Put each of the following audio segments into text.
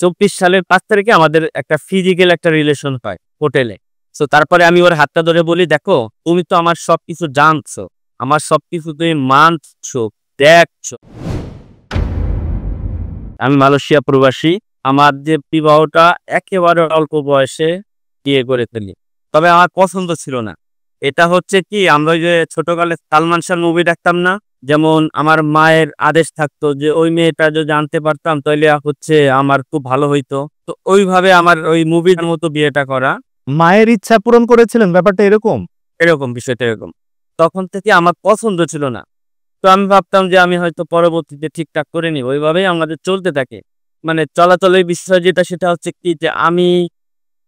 24 সালের 5 তারিখে আমাদের একটা ফিজিক্যাল একটা রিলেশন হয় হোটেলে। সো তারপরে আমি ওর হাতটা ধরে বলি, "দেখো, তুমি তো আমার সবকিছু জানছো। আমার সবকিছু তুমি মানছো, দেখছো।" আমি মালয়েশিয়া প্রবাসী। আমার যে বিবাহটা একেবারে অল্প বয়সে বিয়ে করে ফেলি। তবে আমার পছন্দ ছিল না। এটা হচ্ছে কি, আমরা ওই যে ছোটকালে সালমান শাহর মুভি দেখতাম না? যেমন আমার মায়ের আদেশ থাকতো যে ওই মেয়েটা যদি জানতে পারতাম তাইলে হচ্ছে আমার খুব ভালো হইতো। তো ওইভাবে আমার ওই মুভির মতো বিয়েটা করা। মায়ের ইচ্ছা পূরণ করেছিলেন, ব্যাপারটা এরকম? এরকম, বিষয়টা এরকম। তখন থেকে আমার পছন্দ ছিল না। তো আমি ভাবতাম যে আমি হয়তো পরবর্তীতে ঠিকঠাক করে নিব। ওইভাবেই আমাদের চলতে থাকে। মানে চলাচলের বিষয় যেটা, সেটা হচ্ছে কি যে আমি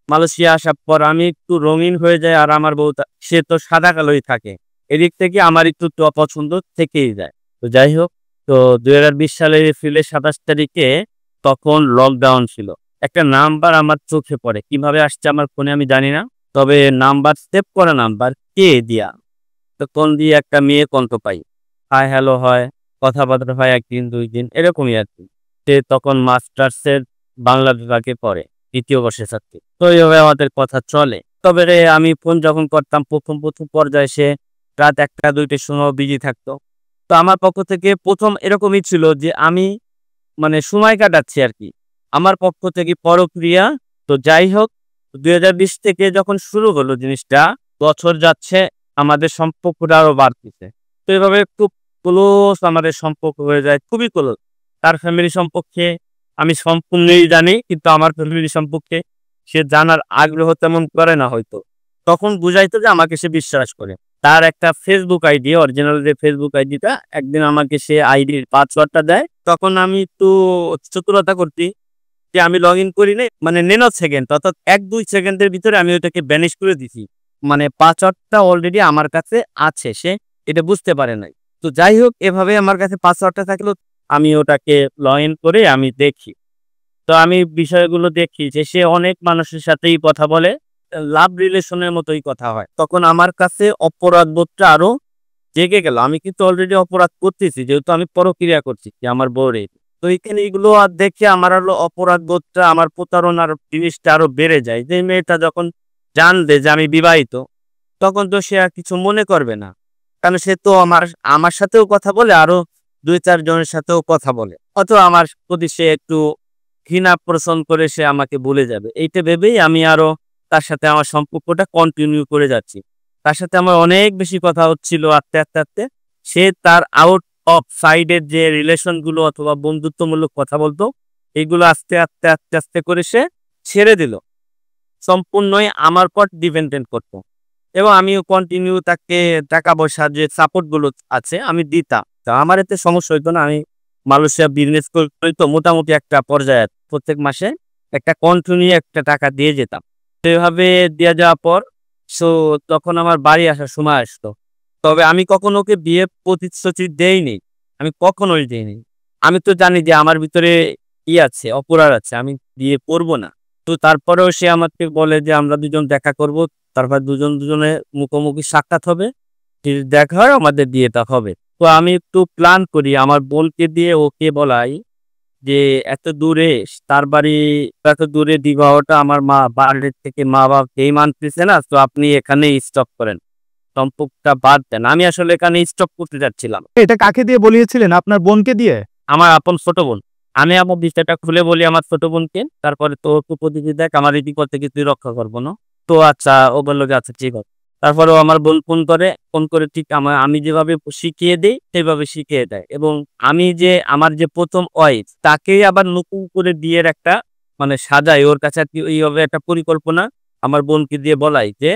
মালয়েশিয়া আসার পর আমি একটু রঙিন হয়ে যাই, আর আমার বউ সে তো সাদা কালোই থাকে। এদিক থেকে আমার একটু অপছন্দ থেকেই যায়। তো যাই হোক, তো 2020 সালের এপ্রিলের 27 তারিখে তখন লকডাউন ছিল। একটা নাম্বার আমার চোখে পড়ে। কিভাবে আসছে আমার ফোনে আমি জানি না। তবে নাম্বার, সেভ করা নাম্বার, কে দিয়া। তো ফোন দিয়ে একটা মেয়ে কণ্ঠ পাই। হাই হ্যালো হয়, কথাবার্তা হয় 1 দিন 2 দিন এরকমই আরকি। সে তখন মাস্টার্সের বাংলা বিভাগে পড়ে, 2য় বর্ষের ছাত্রী। তো এইভাবে আমাদের কথা চলে। তবে আমি ফোন যখন করতাম প্রথম পর্যায়ে সে রাত 1টা 2টার সময় বিজি থাকতো। তো আমার পক্ষ থেকে ১ম এরকমই ছিল যে আমি মানে সময় কাটাচ্ছি আরকি। আমার পক্ষ থেকে পরক্রিয়া। তো যাই হোক, 2020 থেকে যখন শুরু হলো জিনিসটা, বছর যাচ্ছে, আমাদের সম্পর্কটা আরো বাড়তেছে। তো এভাবে খুব ক্লোজ আমাদের সম্পর্ক হয়ে যায়, খুবই ক্লোজ। তার ফ্যামিলি সম্পর্কে আমি সম্পূর্ণই জানি, কিন্তু আমার ফ্যামিলি সম্পর্কে সে জানার আগ্রহ তেমন করে না হয়তো। তখন বুঝাইতো যে আমাকে সে বিশ্বাস করে। তার একটা ফেসবুক আইডি, অরিজিনাল যে ফেসবুক আইডিটা, একদিন আমাকে সে আইডির পাসওয়ার্ডটা দেয়। তখন আমি একটু চতুরতা করছি যে আমি লগইন করি নাই, মানে ন্যানো সেকেন্ড, অর্থাৎ 1-2 সেকেন্ডের ভিতরে আমি ওটাকে ব্যানিশ করে দিছি। মানে পাসওয়ার্ডটা অলরেডি আমার কাছে আছে, সে এটা বুঝতে পারে নাই। তো যাই হোক, এভাবে আমার কাছে পাসওয়ার্ডটা থাকলেও আমি ওটাকে লগইন করে আমি দেখি। তো আমি বিষয়গুলো দেখি যে সে অনেক মানুষের সাথেই কথা বলে, লাভ রিলেশনের মতোই কথা হয়। তখন আমার কাছে অপরাধবোধটা আরো জেগে গেল। আমি কিন্তু অলরেডি অপরাধ করতেছি, যেহেতু আমি পরক্রিয়া করছি আমার বউরে। তো এখানে এগুলো আর দেখে আমার হলো অপরাধবোধটা, আমার প্রতারণার জিনিসটা আরো বেড়ে যায়। যে মেয়েটা যখন জানবে যে আমি বিবাহিত, তখন তো সে আর কিছু মনে করবে না। কারণ সে তো আমার সাথেও কথা বলে, আরো 2-4 জনের সাথেও কথা বলে। অথবা আমার প্রতি সে একটু ঘৃণা পোষণ করে সে আমাকে ভুলে যাবে। এইটা ভেবেই আমি আরো তার সাথে আমার সম্পর্কটা কন্টিনিউ করে যাচ্ছি। তার সাথে আমার অনেক বেশি কথা হচ্ছিল আস্তে। সে তার আউট অফ সাইডের যে রিলেশন গুলো অথবা বন্ধুত্বমূলক কথা বলতো, এগুলো আস্তে করে সে ছেড়ে দিল। সম্পূর্ণই আমার উপর ডিপেন্ডেন্ট করতো। এবং আমিও কন্টিনিউ তাকে টাকা-পয়সা যে সাপোর্ট গুলো আছে আমি দিতাম। তো আমার এতে সমস্যা হইতো না। আমি মালয়েশিয়া বিজনেস করি, তো মোটামুটি একটা পর্যায়ে প্রত্যেক মাসে একটা কন্টিনিউ একটা টাকা দিয়ে যেতাম। তো এভাবে দিয়ে যাওয়ার পর সো তখন আমার বাড়ি আসার সময় আসতো। তবে আমি কখনো ওকে বিয়ের প্রতিশ্রুতি দেইনি। আমি কখনোই দেইনি। আমি তো জানি যে আমার ভিতরে আছে, অপরাধ আছে। আমি বিয়ে করব না। তো তারপরেও সে আমাকে বলে যে আমরা দুজন দেখা করব। তারপর দুজনের মুখোমুখি সাক্ষাৎ হবে। যদি দেখা হয় আমাদের বিয়েটা হবে। তো আমি একটু প্ল্যান করি, আমার বোনকে দিয়ে ওকে বলাই যে এত দূরে তার বাড়ি, এত দূরে বিবাহটা আমার বাড়ির থেকে মা-বাবা কেউই মানতেছে না। তো আপনি এখানেই স্টপ করেন। সম্পর্কটা বাদ দেন। আমি আসলে এখানে স্টপ করতে যাচ্ছিলাম। এটা কাকে দিয়ে বলিয়েছিলেন? আপনার বোনকে দিয়ে? আমার আপন ছোট বোন। আমি আমার বিষয়টা খুলে বলি আমার ছোট বোনকে। তারপরে তো একটু প্রতিদিন দেখ আমার এই বিপদ থেকে তুই রক্ষা করবো না। তো আচ্ছা, ও বলল যে আচ্ছা ঠিক আছে। তারপরেও আমার বোন ফোন করে ঠিক আমি যেভাবে শিখিয়ে দেই সেভাবে শিখিয়ে দেয়। এবং আমি যে আমার যে ১ম ওয়াইফ তাকেই আবার নতুন করে বিয়ের একটা মানে সাজাই ওর কাছে আরকি, এইভাবে একটা পরিকল্পনা আমার বোনকে দিয়ে বলাই যে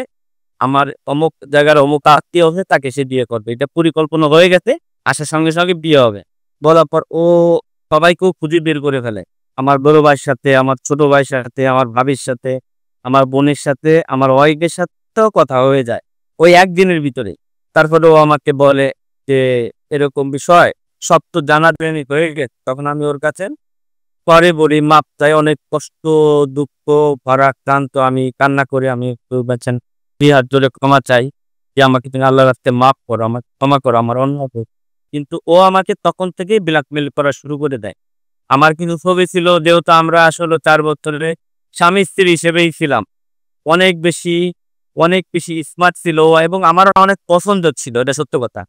আমার অমুক জায়গার অমুক আত্মীয় হবে, তাকে সে বিয়ে করবে। এটা পরিকল্পনা হয়ে গেছে। আসার সঙ্গে বিয়ে হবে। বলার পর ও সবাইকেও খুঁজে বের করে ফেলে। আমার বড় ভাইয়ের সাথে, আমার ছোট ভাইয়ের সাথে, আমার ভাবির সাথে, আমার বোনের সাথে, আমার ওয়াইফের সাথেও কথা হয়ে যায় ওই একদিনের ভিতরে। তারপরে ও আমাকে বলে যে এরকম বিষয়, সব তো জানাজানি হয়ে গেছে। তখন আমি ওর কাছে পরে বলি, মাপ চাই, অনেক কষ্ট, দুঃখ ভরা ক্লান্ত আমি কান্না করে আমি একটু বলছেন ২ হাত জোড়ে ক্ষমা চাই যে আমাকে তুমি আল্লাহর রাস্তায় মাফ করো, আমাকে ক্ষমা করো, আমার অন্যায় হয়েছে। কিন্তু ও আমাকে তখন থেকেই ব্ল্যাকমেইল করা শুরু করে দেয়। আমার কিছু ছবি ছিল, যেহেতু আমরা আসলে 4 বছরে স্বামী স্ত্রী হিসেবেই ছিলাম। অনেক বেশি অনেক বেশি স্মার্ট ছিল এবং আমার অনেক পছন্দ ছিল, এটা সত্য কথা।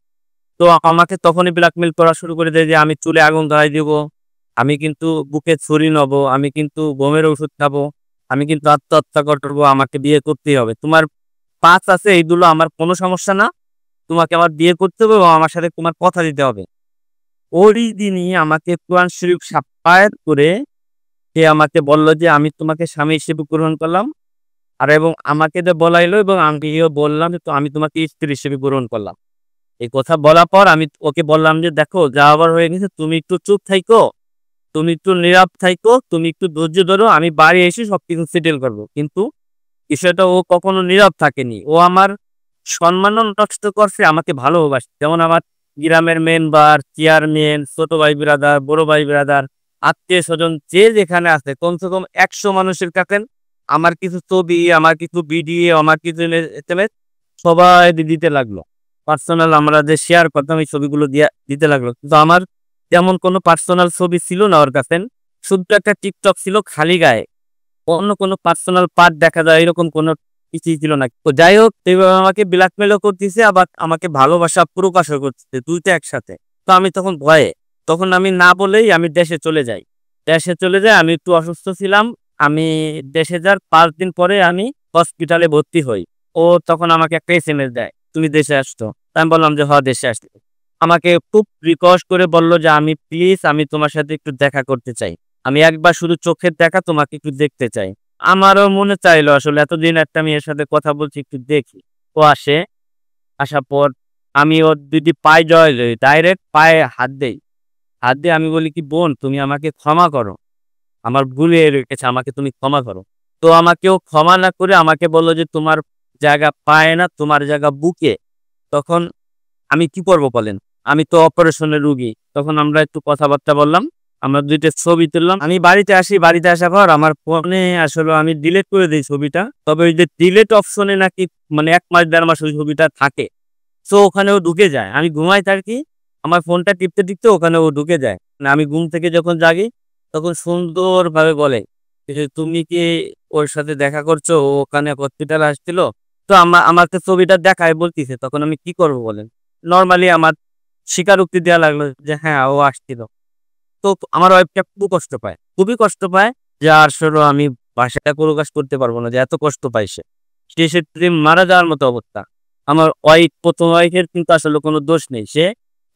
তো আমাকে তখনই ব্ল্যাকমেল করা শুরু করে দেয় যে আমি চুলে আগুন ধরাই দিব, আমি কিন্তু বুকে ছুরি নেব, আমি কিন্তু বোমের ওষুধ খাবো, আমি কিন্তু আত্মহত্যা করবো, আমাকে বিয়ে করতেই হবে। তোমার পাঁচ আছে এইগুলো আমার কোনো সমস্যা না, তোমাকে আমার বিয়ে করতে হবে এবং আমার সাথে তোমার কথা দিতে হবে। ওই দিনই আমাকে কোরআন শরীফ সাপ্তায়াত করে সে আমাকে বলল যে আমি তোমাকে স্বামী হিসেবে গ্রহণ করলাম, আর এবং আমাকে যে বলাইলো এবং আমিও বললাম যে তো আমি তোমাকে স্ত্রী হিসেবে গ্রহণ করলাম। এই কথা বলার পর আমি ওকে বললাম যে দেখো যা আবার হয়ে গেছে, তুমি একটু চুপ থাইকো, তুমি একটু নীরব থাইকো, তুমি একটু ধৈর্য ধরো, আমি বাড়ি এসে সবকিছু সেটেল করবো। কিন্তু বিষয়টা ও কখনো নীরব থাকেনি, ও আমার সম্মানও নষ্ট করছে, আমাকে ভালোবাসে। যেমন আমার গ্রামের মেম্বার, চেয়ারম্যান, ছোট ভাই ব্রাদার, বড় ভাই ব্রাদার, আত্মীয় স্বজন যে যেখানে আছে কমসে কম 100 মানুষের কাছে আমার কিছু ছবি, আমার কিছু ভিডিও, আমার কিছু SMS সবাই দিতে লাগলো। পার্সোনাল আমরা যে শেয়ার করতাম এই ছবিগুলো দিতে লাগলো, কিন্তু আমার তেমন কোনো পার্সোনাল ছবি ছিল না ওর কাছে। শুধু একটা টিকটক ছিল খালি গায়ে, অন্য কোনো পার্সোনাল পার্ট দেখা যায় এরকম কোনো কিছুই ছিল না। তো যাই হোক, এইভাবে আমাকে ব্ল্যাকমেলও করতেছে, আবার আমাকে ভালোবাসা প্রকাশও করতেছে, দুইটা একসাথে। তো আমি তখন ভয়ে, তখন আমি না বলেই আমি দেশে চলে যাই। আমি একটু অসুস্থ ছিলাম। আমি দেশে যাওয়ার 5 দিন পরে আমি হসপিটালে ভর্তি হই। ও তখন আমাকে একটা SMS দেয়, তুমি দেশে আসছো? তা আমি বললাম যে হ্যাঁ দেশে আসছি। আমাকে খুব রিকোয়েস্ট করে বলল যে আমি প্লিজ, আমি তোমার সাথে একটু দেখা করতে চাই, আমি একবার শুধু চোখের দেখা তোমাকে একটু দেখতে চাই। আমারও মনে চাইলো আসলে এতদিন একটা মেয়ের সাথে কথা বলছি, একটু দেখি। ও আসে, আসার পর আমি ওর দুটি পায়ে জয় ডাইরেক্ট পায়ে হাত দিয়ে আমি বলি কি বোন তুমি আমাকে ক্ষমা করো, আমার ভুল হয়ে রেখেছে, আমাকে তুমি ক্ষমা করো। তো আমাকেও ক্ষমা না করে আমাকে বললো যে তোমার জায়গা পায়ে না, তোমার জায়গা বুকে। তখন আমি কি করবো বলেন, আমি তো অপারেশনের রুগী। তখন আমরা একটু কথাবার্তা বললাম, আমরা দুইটা ছবি তুললাম। আমি বাড়িতে আসি, বাড়িতে আসার পর আমার ফোনে আসলে আমি ডিলিট করে দিই ছবিটা। তবে ওই যে ডিলিট অপশনে নাকি মানে 1 মাস 1.5 মাস ওই ছবিটা থাকে। তো ওখানে ও ঢুকে যায়, আমি ঘুমাই থাকি, আমার ফোনটা টিপতে টিপতে ওখানে ও ঢুকে যায়। না আমি ঘুম থেকে যখন জাগি তখন সুন্দরভাবে বলে যে তুমি কি ওর সাথে দেখা করছো, ও ওখানে হসপিটাল আসছিল। তো আমাকে ছবিটা দেখায় বলতিছে, তখন আমি কি করবো বলেন। নর্মালি আমার স্বীকারোক্তি দেওয়া লাগলো যে হ্যাঁ ও আসছিল। তো আমার ওয়াইফটা খুব কষ্ট পায়, খুবই কষ্ট পায়, যে আসলে আমি ভাষাটা প্রকাশ করতে পারবো না যে এত কষ্ট পায় সে। সেক্ষেত্রে মারা যাওয়ার মতো অবস্থা। আমার ওয়াইফ, প্রথম ওয়াইফের কিন্তু আসলে কোনো দোষ নেই, সে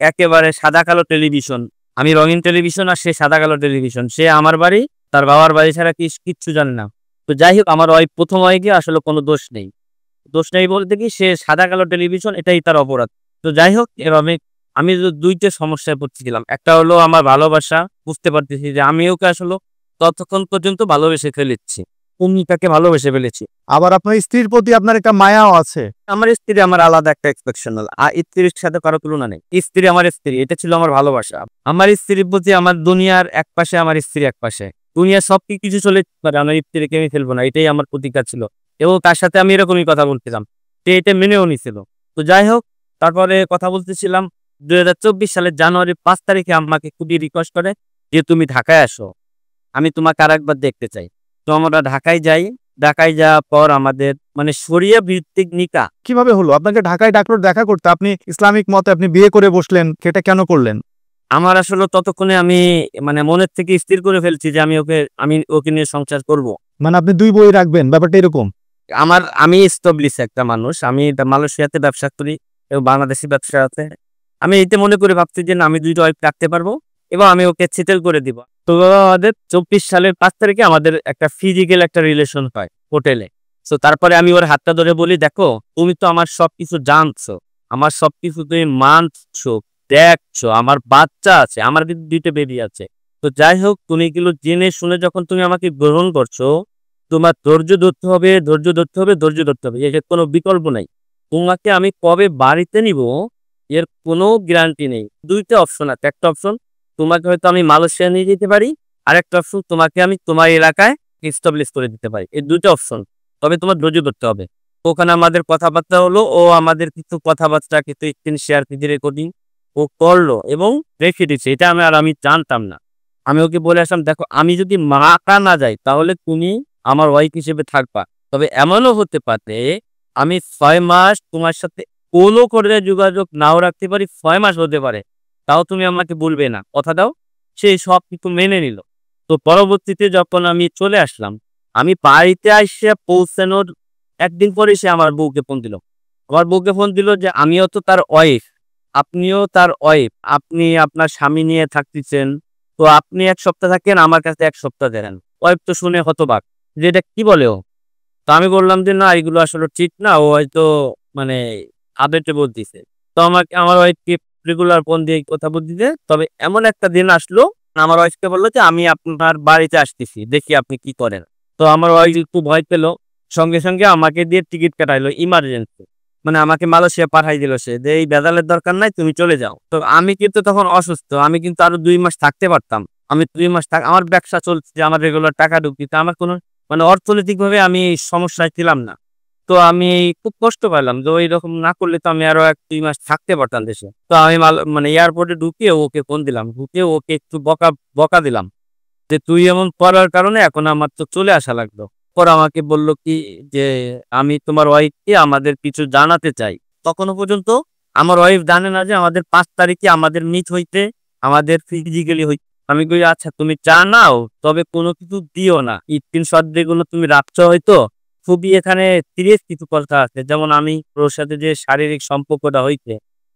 একেবারে সাদা কালো টেলিভিশন, আমি রঙিন টেলিভিশন আর সে সাদা কালো টেলিভিশন। সে আমার বাড়ি, তার বাবার বাড়ি ছাড়া কিচ্ছু জানে না। তো যাই হোক, আমার ওয়াইফ প্রথম ওয়াইফে আসলে কোনো দোষ নেই বলতে কি সে সাদা কালো টেলিভিশন, এটাই তার অপরাধ। তো যাই হোক, এভাবে আমি দুইটা সমস্যায় পড়তেছিলাম। একটা হলো আমার ভালোবাসা, বুঝতে পারতেছি যে আমি ওকে আসলে ততক্ষণ পর্যন্ত ভালোবেসে ফেলেছি, আমি তাকে ভালোবেসে ফেলেছি। আবার আপনার স্ত্রীর প্রতি আপনার একটা মায়াও আছে। আমার স্ত্রী আমার আলাদা একটা এক্সপেকশনাল, আর স্ত্রীর সাথে কারো তুলনা নেই। স্ত্রী আমার স্ত্রী, এটা ছিল আমার ভালোবাসা। আমার স্ত্রীর প্রতি আমার দুনিয়ার এক পাশে, আমার স্ত্রী এক পাশে। দুনিয়ার সব কিছু চলে পারে, আমার স্ত্রীকে আমি ফেলবো না, এটাই আমার প্রতিজ্ঞা ছিল। এবং তার সাথে আমি এরকমই কথা বলছিলাম, সে এটা মেনেও নিছিল। তো যাই হোক, তারপরে কথা বলতেছিলাম। 2024 সালের জানুয়ারি 5 তারিখে আমাকে খুবই রিকোয়েস্ট করে যে তুমি ঢাকায় আসো, আমি তোমাকে আরেকবার দেখতে চাই। তো আমরা ঢাকায় যাই। ঢাকায় যাওয়ার পর আমাদের মানে শরিয়া ভিত্তিক নিকাহ। কিভাবে হলো আপনাকে ঢাকায় ডাকলো দেখা করতে? আপনি ইসলামিক মতে আপনি বিয়ে করে বসলেন, সেটা কেন করলেন? আমার আসলে ততক্ষণে আমি মানে মনের থেকে স্থির করে ফেলছি যে আমি ওকে নিয়ে সংসার করব। মানে আপনি দুই বই রাখবেন, ব্যাপারটা এরকম? আমি এস্টাবলিশ একটা মানুষ, আমি মালয়েশিয়াতে ব্যবসা করি এবং বাংলাদেশি ব্যবসা আছে। আমি এইতে মনে করে ভাবছি যে না, আমি দুইটা ওয়াইফ রাখতে পারবো এবং আমি ওকে সেটেল করে দিব। তো আমাদের 24 সালের 5 তারিখে আমাদের একটা ফিজিক্যাল একটা রিলেশন হয় হোটেলে। তো তারপরে আমি ওর হাতটা ধরে বলি দেখো তুমি তো আমার সবকিছু জানছো, আমার সবকিছু তুমি মানছো, দেখছো, আমার বাচ্চা আছে, আমার কিন্তু 2টা বেবি আছে। তো যাই হোক, তুমি এগুলো জেনে শুনে যখন তুমি আমাকে গ্রহণ করছো, তোমার ধৈর্য ধরতে হবে, ধৈর্য ধরতে হবে, ধৈর্য ধরতে হবে, এর কোনো বিকল্প নাই। তোমাকে আমি কবে বাড়িতে নিব এর কোনো গ্যারান্টি নেই। 2টা অপশন আছে, একটা অপশন তোমাকে হয়তো আমি মালয়েশিয়া নিয়ে যেতে পারি, আর একটা অপশন তোমাকে আমি তোমার এলাকায় এস্টাবলিশ করে দিতে পারি। এই 2টা অপশন, তবে তোমার ধৈর্য ধরতে হবে। ওখানে আমাদের কথাবার্তা হলো, ও আমাদের কিছু কথাবার্তা, কিছু স্ক্রিন শেয়ার, কিছু রেকর্ডিং ও করলো এবং রেখে দিচ্ছে। এটা আমি জানতাম না। আমি ওকে বলে আসলাম, দেখো আমি যদি মারা না যাই তাহলে তুমি আমার ওয়াইফ হিসেবে থাকবা, তবে এমনও হতে পারে আমি 6 মাস তোমার সাথে কোনো করে যোগাযোগ নাও রাখতে পারি, 6 মাস হতে পারে, তাও তুমি আমাকে বলবে না, কথা দাও। সে সব কিছু মেনে নিল। তো পরবর্তীতে যখন আমি চলে আসলাম, আমি বাড়িতে এসে পৌঁছানোর একদিন পরে সে আমার বউকে ফোন দিল। আমার বউকে ফোন দিল যে আমিও তো তার ওয়াইফ, আপনিও তার ওয়াইফ, আপনি আপনার স্বামী নিয়ে থাকতেছেন, তো আপনি 1 সপ্তাহ থাকেন, আমার কাছে 1 সপ্তাহ দেন। ওয়াইফ তো শুনে হতবাক যে এটা কি বলে ও। তো আমি বললাম যে না, এগুলো আসলে ঠিক না, ও হয়তো মানে আবেগে বলতেছে। তো আমাকে আমার ওয়াইফকে রেগুলার ফোন দিয়ে এই কথা বলতেছে। তবে এমন একটা দিন আসলো, আমার ওয়াইফকে বললো যে আমি আপনার বাড়িতে আসতেছি, দেখি আপনি কি করেন। তো আমার ওয়াইফ একটু ভয় পেলো, সঙ্গে সঙ্গে আমাকে দিয়ে টিকিট কাটাইলো ইমার্জেন্সি, মানে আমাকে মালয়েশিয়া পাঠাই দিল সে, যে এই বেজালের দরকার নাই, তুমি চলে যাও। তো আমি কিন্তু তখন অসুস্থ, আমি কিন্তু আরো 2 মাস থাকতে পারতাম। আমি 2 মাস আমার ব্যবসা চলছে, আমার রেগুলার টাকা ঢুকছে, আমার কোনো মানে অর্থনৈতিকভাবে আমি সমস্যায় ছিলাম না। তো আমি খুব কষ্ট পেলাম যে ওইরকম না করলে তো আমি আরো 1-2 মাস থাকতে পারতাম দেশে। তো আমি মানে এয়ারপোর্টে ঢুকিয়ে ওকে ফোন দিলাম, ঢুকিয়ে ওকে একটু বকা বকা দিলাম যে তুই এমন করার কারণে এখন আমার তো চলে আসা লাগলো। পর আমাকে বলল কি যে আমি তোমার ওয়াইফকে আমাদের কিছু জানাতে চাই। তখনো পর্যন্ত আমার ওয়াইফ জানে না যে আমাদের 5 তারিখে আমাদের মিট হইতে, আমাদের ফিজিক্যালি হইতে। আমি কই আচ্ছা তুমি জানাও, তবে কোনো কিছু দিও না। স্ক্রিনশট যেগুলো তুমি রাখছো হয়তো, খুবই এখানে সিরিয়াস কিছু কথা আছে, যেমন আমি ওর সাথে যে শারীরিক সম্পর্কটা হইছে,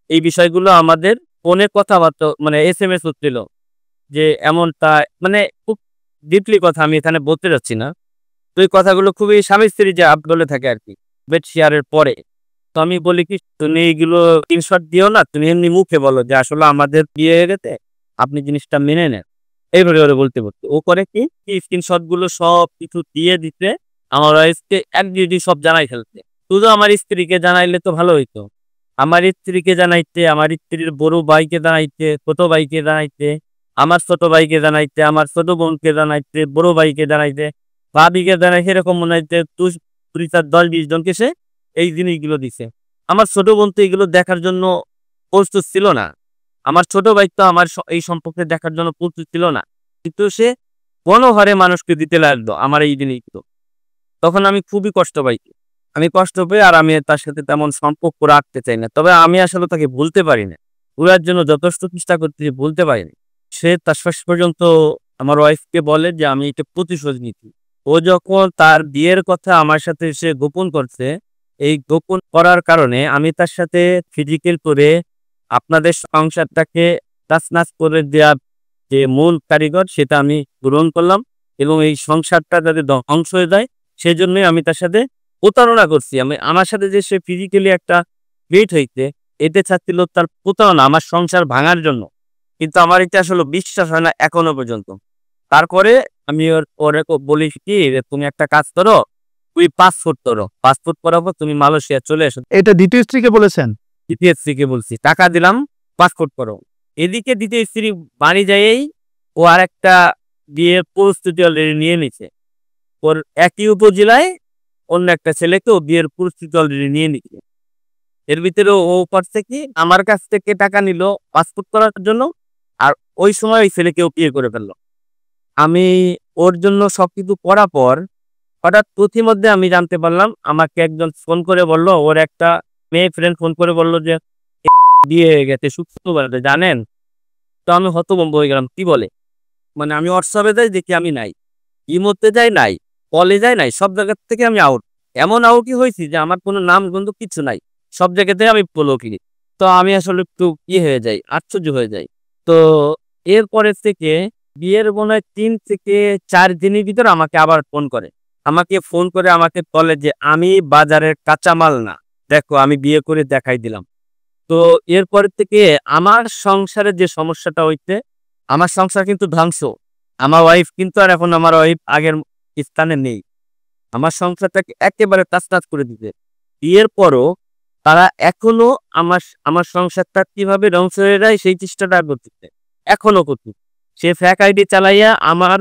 এই বিষয়গুলো আমাদের ফোনে কথাবার্তা মানে SMS হচ্ছিল, যে এমনটা মানে খুব ডিপলি কথা আমি এখানে বলতে যাচ্ছি না। তো এই কথাগুলো খুবই স্বামী স্ত্রী যে বলে থাকে আর কি, বেড শেয়ারের পরে। তো আমি বলি কি তুমি এইগুলো স্ক্রিনশট দিও না, তুমি এমনি মুখে বলো যে আসলে আমাদের বিয়ে হয়ে গেছে, আপনি জিনিসটা মেনে নেন। এইভাবে ওরে বলতে বলতে ও করে কি স্ক্রিনশট গুলো সব কিছু দিয়ে দিতে, আমার ওয়াইফকে এক ডিউটি সব জানাই ফেলতে। শুধু আমার স্ত্রীকে জানাইলে তো ভালো হইতো, আমার স্ত্রীকে জানাইতে, আমার স্ত্রীর বড় ভাইকে জানাইতে, ছোট ভাইকে জানাইতে, আমার ছোট ভাইকে জানাইতে, আমার ছোট বোনকে জানাইতে, বড় ভাইকে জানাইতে, ভাবিকে জানাইতে, এরকম মনে হইতে 2-4-10-20 জনকে সে এই জিনিসগুলো দিছে। আমার ছোট বোন তো এগুলো দেখার জন্য প্রস্তুত ছিল না, আমার ছোট ভাই তো আমার এই সম্পর্কে দেখার জন্য প্রস্তুত ছিল না, কিন্তু সে গণহারে মানুষকে দিতে লাগলো আমার এই জিনিসগুলো। তখন আমি খুবই কষ্ট পাই, আমি কষ্ট পেয়ে আর আমি তার সাথে তেমন সম্পর্ক রাখতে চাই না। তবে আমি আসলে তাকে ভুলতে পারি না, ভুলার জন্য যথেষ্ট চেষ্টা করতেছি, ভুলতে পারিনি। সে তার শেষ পর্যন্ত আমার ওয়াইফকে বলে যে আমি এটা প্রতিশোধ নিচ্ছি। ও যখন তার বিয়ের কথা আমার সাথে সে গোপন করছে, এই গোপন করার কারণে আমি তার সাথে ফিজিক্যাল করে আপনাদের সংসারটাকে তাছনাছ করে দেওয়া যে মূল কারিগর, সেটা আমি গ্রহণ করলাম, এবং এই সংসারটা যাতে ধ্বংস হয়ে যায় সেজন্যই আমি তার সাথে প্রতারণা করছি। আমি আমার সাথে যে সে ফিজিক্যালি একটা ডেট হইতে, এতে চাচ্ছিল তার প্রতারণা আমার সংসার ভাঙার জন্য। কিন্তু আমার এটা আসলে বিশ্বাস হয় না এখনো পর্যন্ত। তারপরে আমি ওরে বলি কি যে তুমি একটা কাজ করো, তুই পাসপোর্ট করো, পাসপোর্ট করার পর তুমি মালয়েশিয়া চলে এসো। এটা দ্বিতীয় স্ত্রীকে বলেছেন? DPSC কে বলছি টাকা দিলাম, পাসপোর্ট করো। এদিকে দ্বিতীয় স্ত্রী বাড়ি যাইয়েই ও আর একটা বিয়ের প্রস্তুতি অলরেডি নিয়ে নিছে। ওর একই উপজেলায় অন্য একটা ছেলেকে ও বিয়ের প্রস্তুতি অলরেডি নিয়ে নিছে। এর ভিতরে ও করছে কি আমার কাছ থেকে টাকা নিল পাসপোর্ট করার জন্য, আর ওই সময় ওই ছেলেকেও বিয়ে করে ফেললো। আমি ওর জন্য সবকিছু করার পর হঠাৎ পথিমধ্যে আমি জানতে পারলাম, আমাকে একজন ফোন করে বলল, ওর একটা মেয়ে ফ্রেন্ড ফোন করে বলল যে বিয়ে হয়ে গেছে শুক্রবারে, জানেন? তো আমি হতভম্ব হয়ে গেলাম, কি বলে? মানে আমি হোয়াটসঅ্যাপে যাই দেখি আমি নাই, ইমোতে যাই নাই, কলে যাই নাই, সব জায়গা থেকে আমি আউট। এমন আউটই হয়েছি যে আমার কোনো নাম গন্ধ কিছু নাই, সব জায়গাতে আমি ব্লকই। তো আমি আসলে একটু হয়ে যাই, আশ্চর্য হয়ে যাই। তো এরপরের থেকে বিয়ের মনে হয় 3 থেকে 4 দিনের ভিতর আমাকে আবার ফোন করে, আমাকে বলে যে আমি বাজারের কাঁচামাল না, দেখো আমি বিয়ে করে দেখাই দিলাম। তো এরপরের থেকে আমার সংসারের যে সমস্যাটা হইতে, আমার সংসার কিন্তু ধ্বংস। আমার ওয়াইফ কিন্তু আর এখন আমার ওয়াইফ আগের স্থানে নেই, আমার সংসারটাকে একেবারে তাছনাছ করে দিতে। বিয়ের পরও তারা এখনো আমার আমার সংসারটা কিভাবে ধ্বংস হয়ে যায় সেই চেষ্টাটা করতেছে, এখনো করতে। সে ফেক আইডি চালাইয়া আমার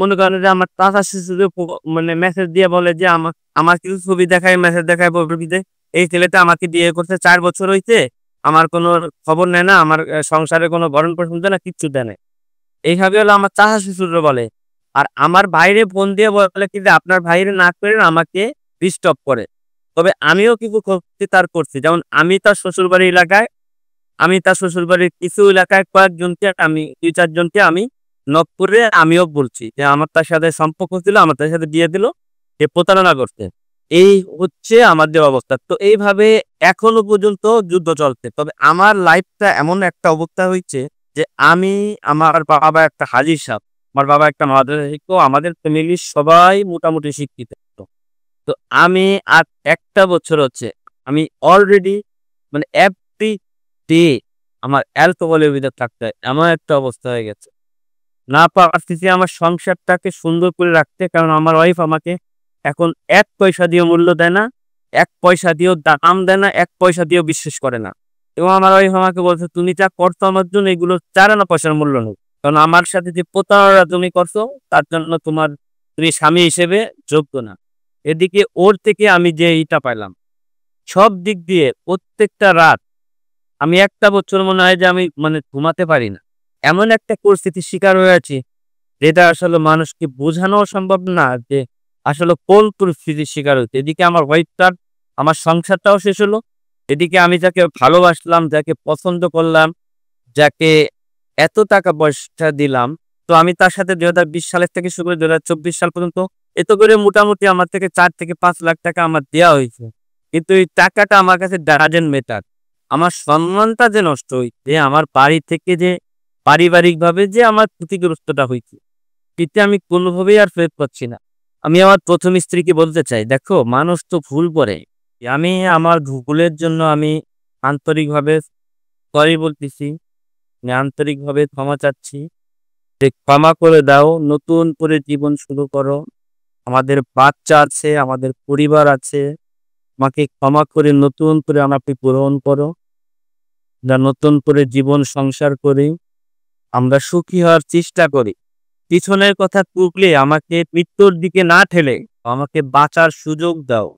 মনে করেন যে আমার চাচা শিশুদের মানে মেসেজ দিয়ে বলে যে আমার আমার কিছু ছবি দেখায়, মেসেজ দেখায় প্রকৃতিতে, এই ছেলেটা আমাকে বিয়ে করতে 4 বছর হইছে, আমার কোনো খবর নেয় না, আমার সংসারে কোনো ভরণ পোষণ দেয় না, কিচ্ছু দেয় না। এইভাবে হলো আমার চাচা শ্বশুররা বলে। আর আমার ভাইরে ফোন দিয়ে বলে কি যে আপনার ভাইরে না করেন আমাকে ডিস্টার্ব করে। তবে আমিও কিছু করছি তার করছি। যেমন আমি তার শ্বশুরবাড়ির কিছু এলাকায় কয়েকজনকে আমি ২-৪ জনকে আমি নক করে আমিও বলছি যে আমার তার সাথে সম্পর্ক ছিল, আমার তার সাথে বিয়ে দিল। সে প্রতারণা করছে। এই হচ্ছে আমাদের অবস্থা। তো এইভাবে এখনো পর্যন্ত যুদ্ধ চলছে। তবে আমার লাইফটা এমন একটা অবস্থা হইছে যে আমার বাবা একটা হাজি সাহেব, আমার বাবা একটা মাদ্রাসা শিক্ষক, আমাদের ফ্যামিলির সবাই মোটামুটি শিক্ষিত। তো আমি আর একটা বছর হচ্ছে আমি অলরেডি মানে এভরি ডে আমার অ্যালকোহলের ভিতর থাকতে হয়। এমন একটা অবস্থা হয়ে গেছে। না পারতেছি আমার সংসারটাকে সুন্দর করে রাখতে। কারণ আমার ওয়াইফ আমাকে এখন ১ পয়সা দিয়েও মূল্য দেয় না, ১ পয়সা দিয়েও দাম দেয় না, ১ পয়সা দিয়েও বিশ্বাস করে না। এবং আমার ওয়াইফ আমাকে বলছে, "তুমি যা করছো আমার জন্য এগুলো ৪ আনা পয়সার মূল্য নেই। কারণ আমার সাথে যে প্রতারণা তুমি করছো তার জন্য তুমি স্বামী হিসেবে যোগ্য না।" এদিকে ওর থেকে আমি যে ইটা পাইলাম, সব দিক দিয়ে প্রত্যেকটা রাত আমি ১ টা বছর মনে হয় যে আমি মানে ঘুমাতে পারি না। এমন একটা পরিস্থিতির শিকার হয়ে আছি যেটা আসলে মানুষকে বোঝানোও সম্ভব না যে আসলে কোন পরিস্থিতির শিকার হইছে। এদিকে আমার ওয়াইফটার আমার সংসারটাও শেষ হলো। এদিকে আমি যাকে ভালোবাসলাম, যাকে পছন্দ করলাম, যাকে এত টাকা পয়সা দিলাম, তো আমি তার সাথে ২০২০ সালের থেকে শুরু করে ২০২৪ সাল পর্যন্ত এত করে মোটামুটি আমার থেকে ৪ থেকে ৫ লাখ টাকা আমার দেয়া হইছে। কিন্তু এই টাকাটা আমার কাছে ডাজন্ট ম্যাটার। আমার সম্মানটা যে নষ্ট হইছে, আমার বাড়ি থেকে যে পারিবারিকভাবে যে আমার ক্ষতিগ্রস্তটা হইছে, এতে আমি কোনোভাবেই আর ফেরত পাচ্ছি না। আমি আমার ১ম স্ত্রীকে বলতে চাই, "দেখো মানুষ তো ভুল করে। আমি আমার ভুলের জন্য আমি আন্তরিকভাবে সরি বলতেছি। আমি আন্তরিকভাবে ক্ষমা চাচ্ছি। যে ক্ষমা করে দাও, নতুন করে জীবন শুরু করো। আমাদের বাচ্চা আছে, আমাদের পরিবার আছে। আমাকে ক্ষমা করে নতুন করে আমাকে গ্রহণ করো। আমরা নতুন করে জীবন সংসার করি। আমরা সুখী হওয়ার চেষ্টা করি। পিছনের কথা টুকলে আমাকে মৃত্যুর দিকে না ঠেলে আমাকে বাঁচার সুযোগ দাও।"